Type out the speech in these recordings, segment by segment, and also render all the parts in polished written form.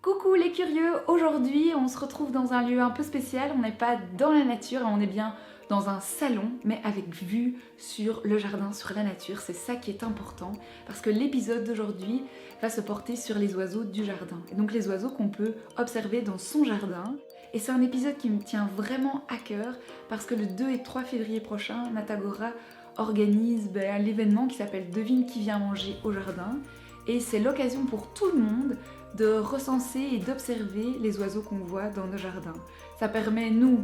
Coucou les curieux, aujourd'hui on se retrouve dans un lieu un peu spécial, on n'est pas dans la nature, on est bien dans un salon, mais avec vue sur le jardin, sur la nature, c'est ça qui est important, parce que l'épisode d'aujourd'hui va se porter sur les oiseaux du jardin, et donc les oiseaux qu'on peut observer dans son jardin. Et c'est un épisode qui me tient vraiment à cœur, parce que le 2 et 3 février prochain, Natagora organise l'événement qui s'appelle Devine qui vient manger au jardin, et c'est l'occasion pour tout le monde de recenser et d'observer les oiseaux qu'on voit dans nos jardins. Ça permet, nous,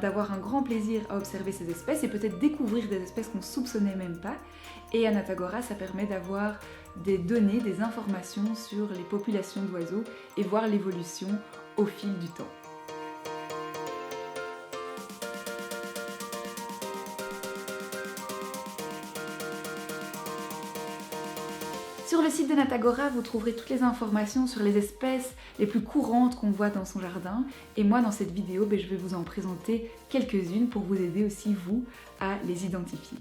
d'avoir un grand plaisir à observer ces espèces et peut-être découvrir des espèces qu'on soupçonnait même pas. Et à Natagora, ça permet d'avoir des données, des informations sur les populations d'oiseaux et voir l'évolution au fil du temps. Sur le site de Natagora, vous trouverez toutes les informations sur les espèces les plus courantes qu'on voit dans son jardin. Et moi, dans cette vidéo, je vais vous en présenter quelques-unes pour vous aider aussi, vous, à les identifier.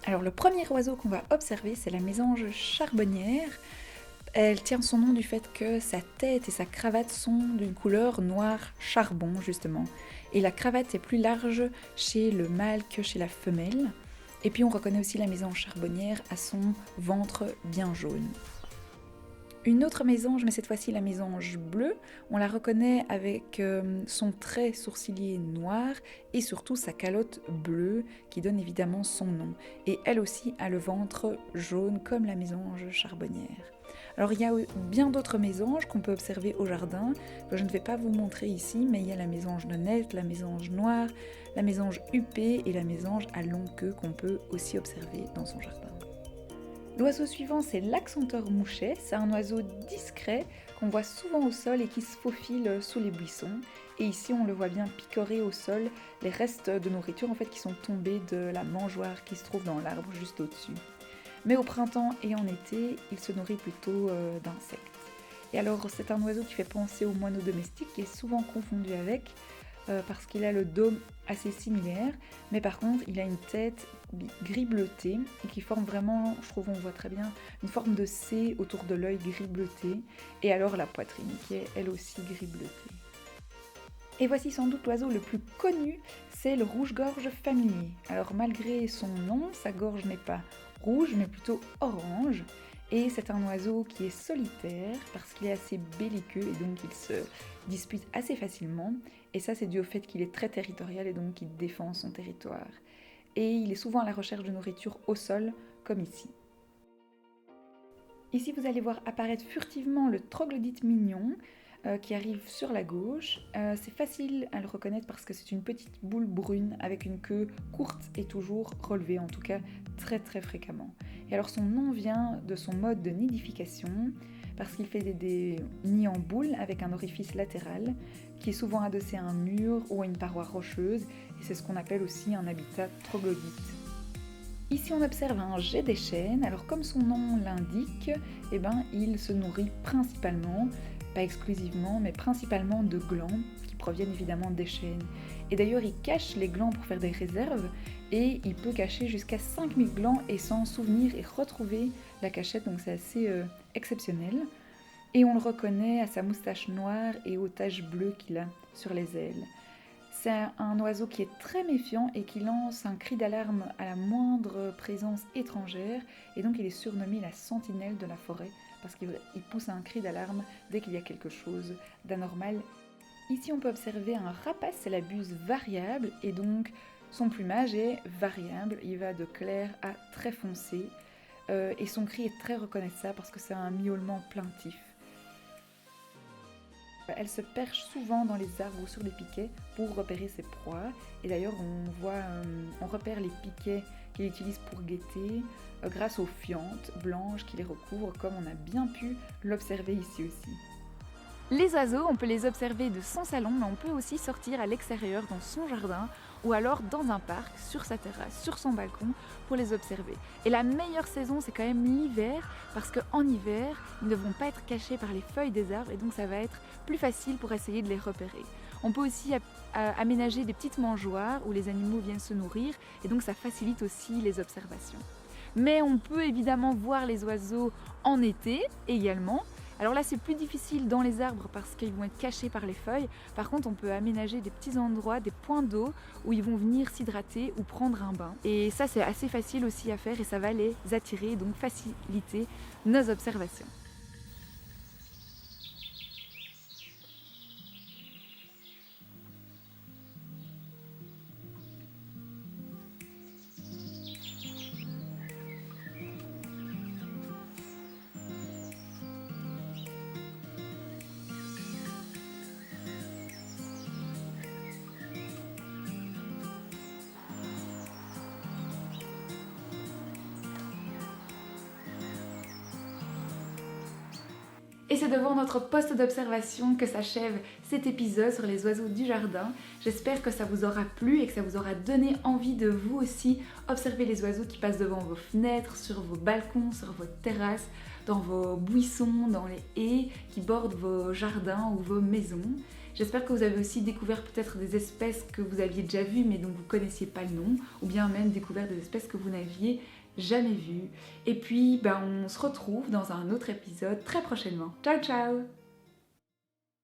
Alors, le premier oiseau qu'on va observer, c'est la mésange charbonnière. Elle tient son nom du fait que sa tête et sa cravate sont d'une couleur noir charbon, justement. Et la cravate est plus large chez le mâle que chez la femelle. Et puis on reconnaît aussi la mésange charbonnière à son ventre bien jaune. Une autre mésange, mais cette fois-ci la mésange bleue, on la reconnaît avec son trait sourcilier noir et surtout sa calotte bleue qui donne évidemment son nom. Et elle aussi a le ventre jaune comme la mésange charbonnière. Alors il y a bien d'autres mésanges qu'on peut observer au jardin, que je ne vais pas vous montrer ici, mais il y a la mésange nonnette, la mésange noire, la mésange huppée et la mésange à longue queue qu'on peut aussi observer dans son jardin. L'oiseau suivant, c'est l'accenteur mouchet. C'est un oiseau discret qu'on voit souvent au sol et qui se faufile sous les buissons. Et ici, on le voit bien picorer au sol les restes de nourriture en fait, qui sont tombés de la mangeoire qui se trouve dans l'arbre juste au-dessus. Mais au printemps et en été, il se nourrit plutôt d'insectes. Et alors, c'est un oiseau qui fait penser au moineau domestique, qui est souvent confondu avec, parce qu'il a le dôme assez similaire, mais par contre, il a une tête gris bleuté, et qui forme vraiment, je trouve on voit très bien, une forme de C autour de l'œil gris bleuté, et alors la poitrine, qui est elle aussi gris bleuté. Et voici sans doute l'oiseau le plus connu, c'est le rouge-gorge familier. Alors malgré son nom, sa gorge n'est pas rouge, mais plutôt orange. Et c'est un oiseau qui est solitaire parce qu'il est assez belliqueux et donc il se dispute assez facilement. Et ça c'est dû au fait qu'il est très territorial et donc qu'il défend son territoire. Et il est souvent à la recherche de nourriture au sol, comme ici. Ici vous allez voir apparaître furtivement le troglodyte mignon, qui arrive sur la gauche. C'est facile à le reconnaître parce que c'est une petite boule brune avec une queue courte et toujours relevée, en tout cas très très fréquemment. Et alors son nom vient de son mode de nidification parce qu'il fait des nids en boule avec un orifice latéral qui est souvent adossé à un mur ou à une paroi rocheuse et c'est ce qu'on appelle aussi un habitat troglodyte. Ici on observe un jet d'échine. Alors comme son nom l'indique, il se nourrit principalement, pas exclusivement, mais principalement de glands qui proviennent évidemment des chênes. Et d'ailleurs, il cache les glands pour faire des réserves et il peut cacher jusqu'à 5000 glands et s'en souvenir et retrouver la cachette, donc c'est assez exceptionnel. Et on le reconnaît à sa moustache noire et aux taches bleues qu'il a sur les ailes. C'est un oiseau qui est très méfiant et qui lance un cri d'alarme à la moindre présence étrangère et donc il est surnommé la sentinelle de la forêt parce qu'il pousse un cri d'alarme dès qu'il y a quelque chose d'anormal. Ici on peut observer un rapace, c'est la buse variable et donc son plumage est variable, il va de clair à très foncé et son cri est très reconnaissable parce que c'est un miaulement plaintif. Elle se perche souvent dans les arbres ou sur les piquets pour repérer ses proies. Et d'ailleurs, on repère les piquets qu'elle utilise pour guetter grâce aux fientes blanches qui les recouvrent, comme on a bien pu l'observer ici aussi. Les oiseaux, on peut les observer de son salon, mais on peut aussi sortir à l'extérieur dans son jardin ou alors dans un parc, sur sa terrasse, sur son balcon pour les observer. Et la meilleure saison, c'est quand même l'hiver parce qu'en hiver, ils ne vont pas être cachés par les feuilles des arbres et donc ça va être plus facile pour essayer de les repérer. On peut aussi aménager des petites mangeoires où les animaux viennent se nourrir et donc ça facilite aussi les observations. Mais on peut évidemment voir les oiseaux en été également. Alors là c'est plus difficile dans les arbres parce qu'ils vont être cachés par les feuilles. Par contre on peut aménager des petits endroits, des points d'eau où ils vont venir s'hydrater ou prendre un bain. Et ça c'est assez facile aussi à faire et ça va les attirer, donc faciliter nos observations. Et c'est devant notre poste d'observation que s'achève cet épisode sur les oiseaux du jardin. J'espère que ça vous aura plu et que ça vous aura donné envie de vous aussi observer les oiseaux qui passent devant vos fenêtres, sur vos balcons, sur vos terrasses, dans vos buissons, dans les haies qui bordent vos jardins ou vos maisons. J'espère que vous avez aussi découvert peut-être des espèces que vous aviez déjà vues mais dont vous ne connaissiez pas le nom, ou bien même découvert des espèces que vous n'aviez jamais vues. Et puis, on se retrouve dans un autre épisode très prochainement. Ciao ciao!